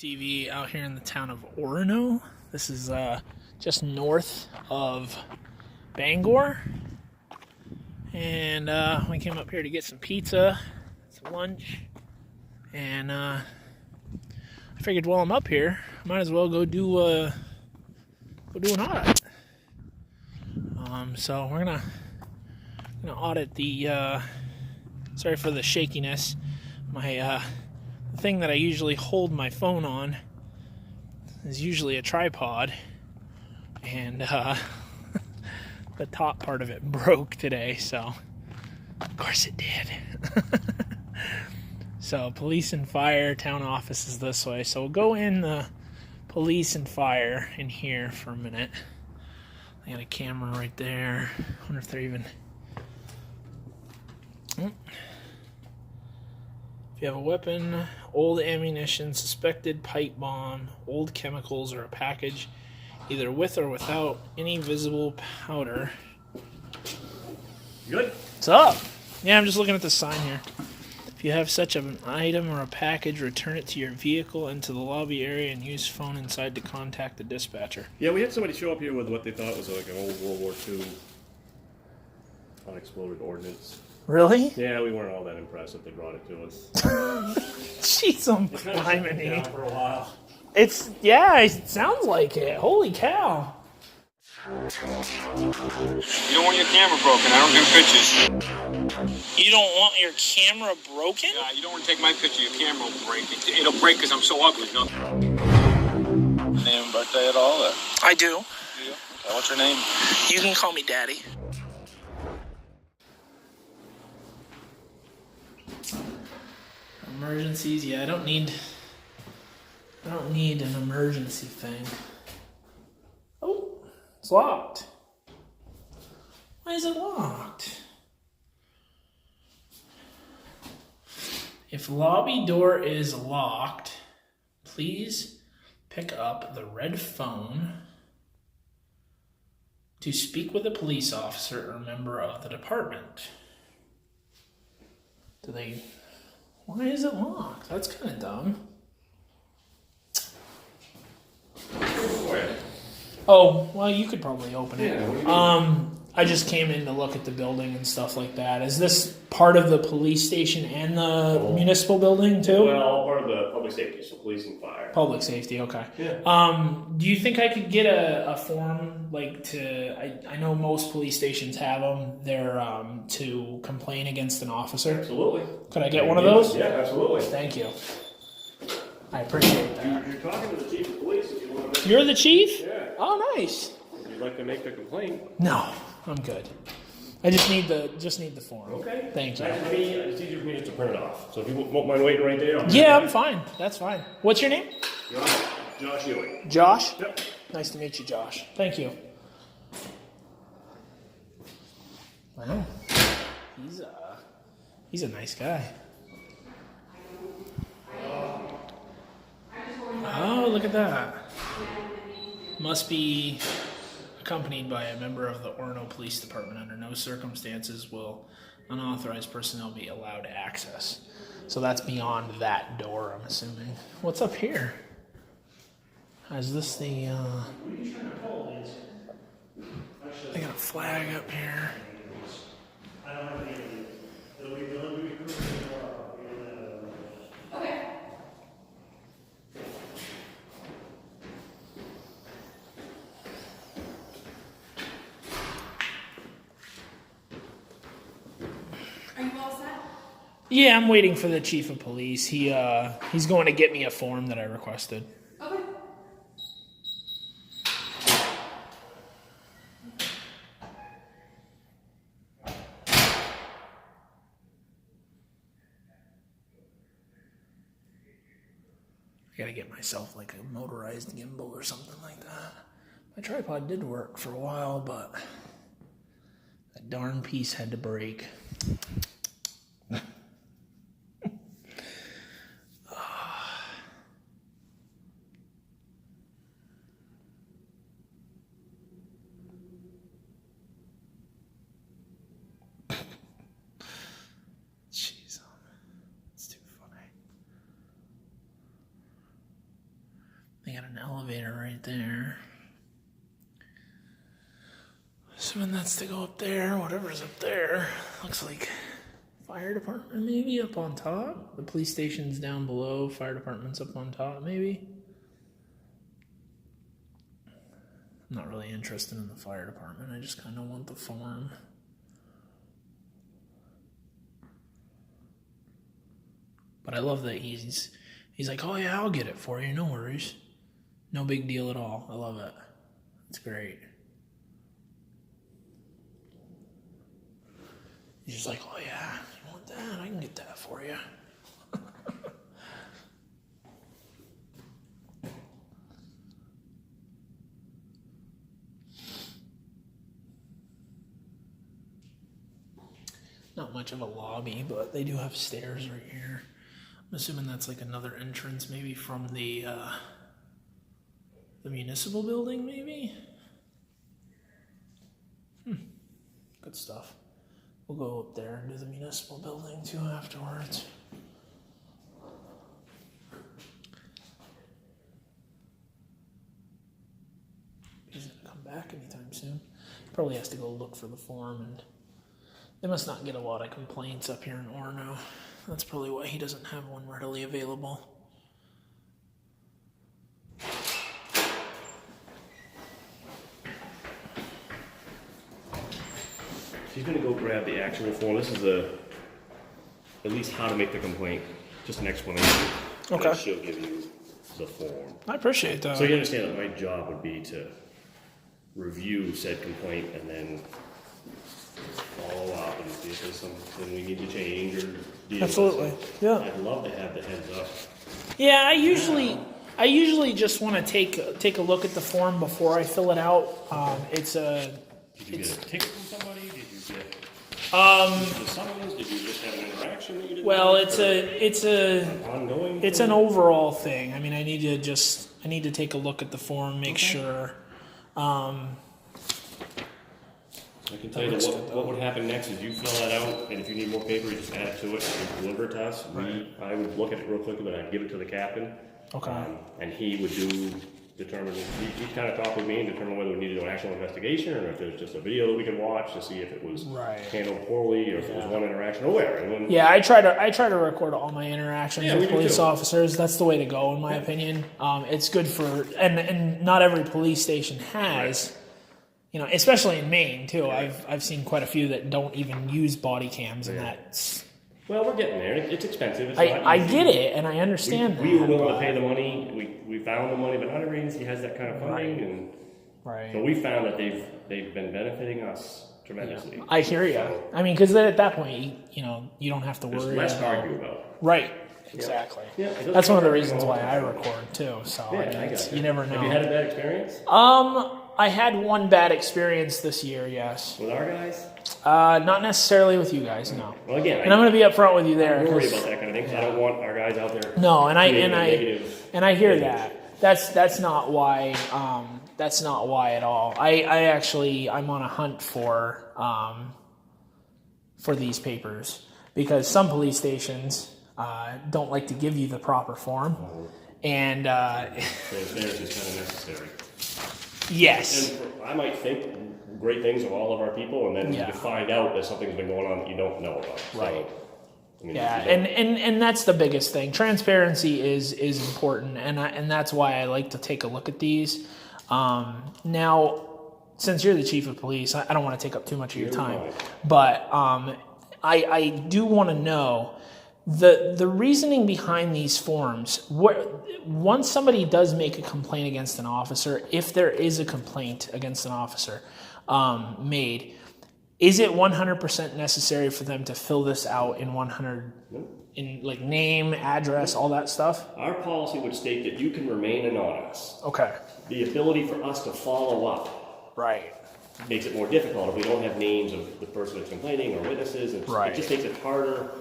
TV out here in the town of Orono. This is just north of Bangor. And we came up here to get some pizza, some lunch. And I figured while I'm up here, I might as well go do an audit. So we're gonna audit the, sorry for the shakiness, my thing that I usually hold my phone on is usually a tripod, and the top part of it broke today, so of course it did. So police and fire, town office is this way, so we'll go in the police and fire in here for a minute. I got a camera right there. I wonder if they're even... If you have a weapon, old ammunition, suspected pipe bomb, old chemicals, or a package, either with or without any visible powder. Good? What's up? Yeah, I'm just looking at the sign here. If you have such an item or a package, return it to your vehicle and to the lobby area and use phone inside to contact the dispatcher. Yeah, we had somebody show up here with what they thought was like an old World War II unexploded ordnance. Really? Yeah, we weren't all that impressed that they brought it to us. Jeez, I'm climbing down for a while. It's, yeah, it sounds like it. Holy cow. You don't want your camera broken. I don't do pictures. You don't want your camera broken? Yeah, you don't want to take my picture. Your camera will break. It'll break because I'm so ugly. No. Name and birthday at all? Or? I do. Yeah. What's your name? You can call me Daddy. Emergencies? Yeah, I don't need an emergency thing. Oh, it's locked. Why is it locked? If lobby door is locked, please pick up the red phone to speak with a police officer or member of the department. Why is it locked? That's kind of dumb. Oh, well, you could probably open it. I just came in to look at the building and stuff like that. Is this part of the police station and the municipal building too? Well, part of the public safety, so police and fire. Public safety, okay. Yeah. Do you think I could get a form, like I know most police stations have them, they're to complain against an officer? Absolutely. Could I get one of those? Yeah, absolutely. Thank you. I appreciate that. You're talking to the chief of police if you want to. You're the chief? Yeah. Oh, nice. If you'd like to make the complaint. No, I'm good. I just need the form. Okay. Thank you. It's easier for me just to print it off. So if you won't mind waiting right there. Yeah, I'm fine. That's fine. What's your name? Josh Ewing. Josh? Yep. Nice to meet you, Josh. Thank you. Wow. He's a nice guy. Oh, look at that. Must be accompanied by a member of the Orono Police Department. Under no circumstances will unauthorized personnel be allowed access. So that's beyond that door, I'm assuming. What's up here? Is this the, they got a flag up here. Are you all set? Yeah, I'm waiting for the chief of police. He's going to get me a form that I requested. Okay. I gotta get myself like a motorized gimbal or something like that. My tripod did work for a while, but that darn piece had to break. Jeez, it's too funny. got an elevator right there. Assuming that's to go up there, whatever's up there. Looks like fire department maybe up on top. The police station's down below, fire department's up on top maybe. I'm not really interested in the fire department, I just kind of want the farm. But I love that he's like, oh yeah, I'll get it for you, no worries. No big deal at all. I love it. It's great. He's just like, oh yeah, you want that? I can get that for you. Not much of a lobby, but they do have stairs right here. I'm assuming that's like another entrance, maybe from the municipal building, maybe? Good stuff. We'll go up there and do the municipal building too afterwards. He's gonna come back anytime soon. He probably has to go look for the form, and they must not get a lot of complaints up here in Orono. That's probably why he doesn't have one readily available. She's gonna go grab the actual form. This is at least how to make the complaint. Just an explanation. Okay. And she'll give you the form. I appreciate that. So you understand that my job would be to review said complaint and then follow up and see if there's something we need to change or deal Absolutely. with. Yeah. I'd love to have the heads up. Yeah, I usually just want to take a look at the form before I fill it out. Did you get a ticket from somebody? Did you get the summons? Did you just have an interaction that you didn't? Well, like? it's Ongoing. It's an overall thing. I mean, I need to take a look at the form, make sure. I can tell you that what would happen next is you fill that out, and if you need more paper, you just add it to it and deliver it to us. Right. I would look at it real quickly, but I'd give it to the captain. Okay. And he would determine, he'd kind of talk with me and determine whether we needed to do an actual investigation or if there's just a video that we could watch to see if it was handled poorly or if it was one interaction or where. And when, I try to record all my interactions with police too. Officers. That's the way to go, in my opinion. It's good for, and not every police station has. Right. You know, especially in Maine too. I've seen quite a few that don't even use body cams, and that's. Well, we're getting there. It's expensive. It's I get it, and I understand we were willing to pay the money. We found the money, but not every agency has that kind of funding. And so we found that they've been benefiting us tremendously. Yeah. I hear you. So, I mean, because at that point, you don't have to worry. There's less to argue about. Right. Exactly. Yeah, that's one of the reasons why I record too. So you never know. Have you had a bad experience? I had one bad experience this year. Yes. With our guys? Not necessarily with you guys. No. Well, again, and I'm going to be upfront with you there. I worry about that kind of thing. I don't want our guys out there. No, and I hear image. that. That's not why. That's not why at all. I'm on a hunt for these papers because some police stations don't like to give you the proper form, and transparency is kind of necessary. Yes. And I might think great things of all of our people, and then you find out that something's been going on that you don't know about. Right. So, I mean, and that's the biggest thing. Transparency is important, and that's why I like to take a look at these. Now, since you're the chief of police, I don't want to take up too much of your time, but I do want to know the reasoning behind these forms. Once somebody does make a complaint against an officer, if there is a complaint against an officer made, is it 100% necessary for them to fill this out in 100 in like name, address, all that stuff? Our policy would state that you can remain anonymous. Okay. The ability for us to follow up makes it more difficult if we don't have names of the person that's complaining or witnesses. It just makes it harder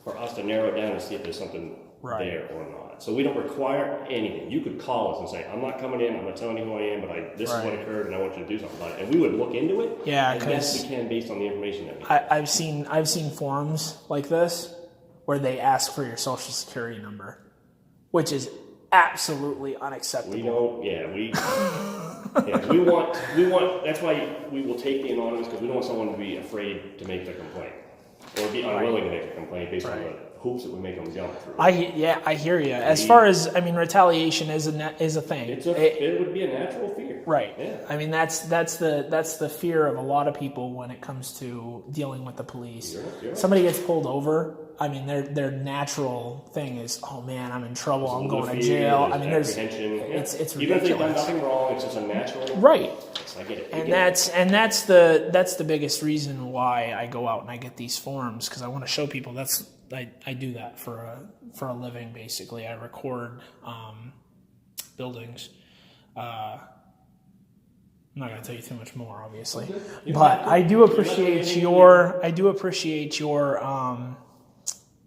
for us to narrow it down and see if there's something there or not. So we don't require anything. You could call us and say, I'm not coming in, I'm not telling you who I am, but this is what occurred and I want you to do something about it. And we would look into it. Yeah, because yes, we can based on the information that we have. I've seen forums like this where they ask for your social security number, which is absolutely unacceptable. We don't, we want, that's why we will take the anonymous, because we don't want someone to be afraid to make the complaint, or be unwilling to make a complaint based on the hoops that we make them jump through. I hear you. As far as, I mean, retaliation is a thing. It would be a natural fear. Right. Yeah. I mean, that's the fear of a lot of people when it comes to dealing with the police. You're Somebody gets pulled over. I mean, their natural thing is, oh man, I'm in trouble. I'm going to jail. I mean, it's ridiculous. Even if they've done nothing wrong, it's just a natural. Right. I get it. And that's the biggest reason why I go out and I get these forms, because I want to show people I do that for a living. Basically, I record buildings. I'm not going to tell you too much more, obviously, but I do appreciate your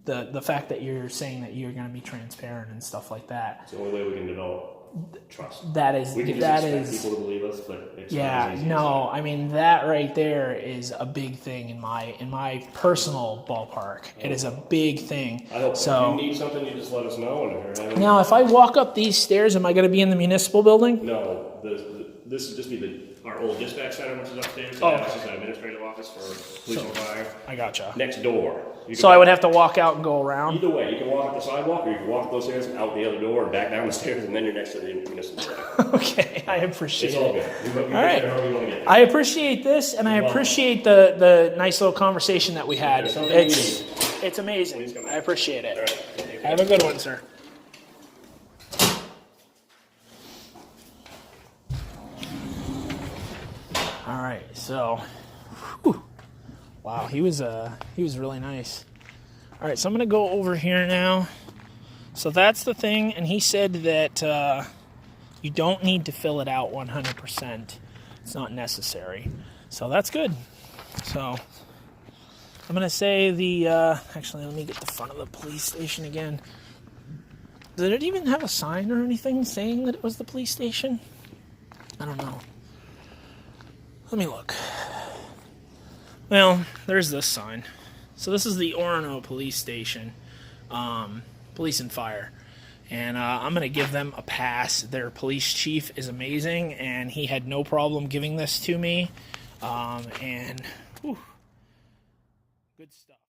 the fact that you're saying that you're going to be transparent and stuff like that. It's the only way we can develop trust. We can just expect people to believe us, but it's not as easy. I mean, that right there is a big thing in my personal ballpark. It is a big thing. I hope so. If you need something, you just let us know. And Now, if I walk up these stairs, am I going to be in the municipal building? No, this would just be our old dispatch center, which is upstairs. Oh, this is an administrative office for police and fire. I gotcha. Next door. So I would have to walk out and go around? Either way, you can walk up the sidewalk, or you can walk up those stairs and out the other door and back down the stairs, and then you're next to the municipal building. Okay, I appreciate It's all it. good. All right. I appreciate this, and I appreciate the nice little conversation that we had. It's amazing. I appreciate it. Right. Have a good one, sir. All right, so, wow, he was really nice. All right, so I'm gonna go over here now. So that's the thing, and he said that you don't need to fill it out 100%. It's not necessary, so that's good. So I'm gonna say actually, let me get the front of the police station again. Did it even have a sign or anything saying that it was the police station? I don't know. Let me look. Well, there's this sign. So this is the Orono Police Station, police and fire. And I'm going to give them a pass. Their police chief is amazing, and he had no problem giving this to me. And, whew, good stuff.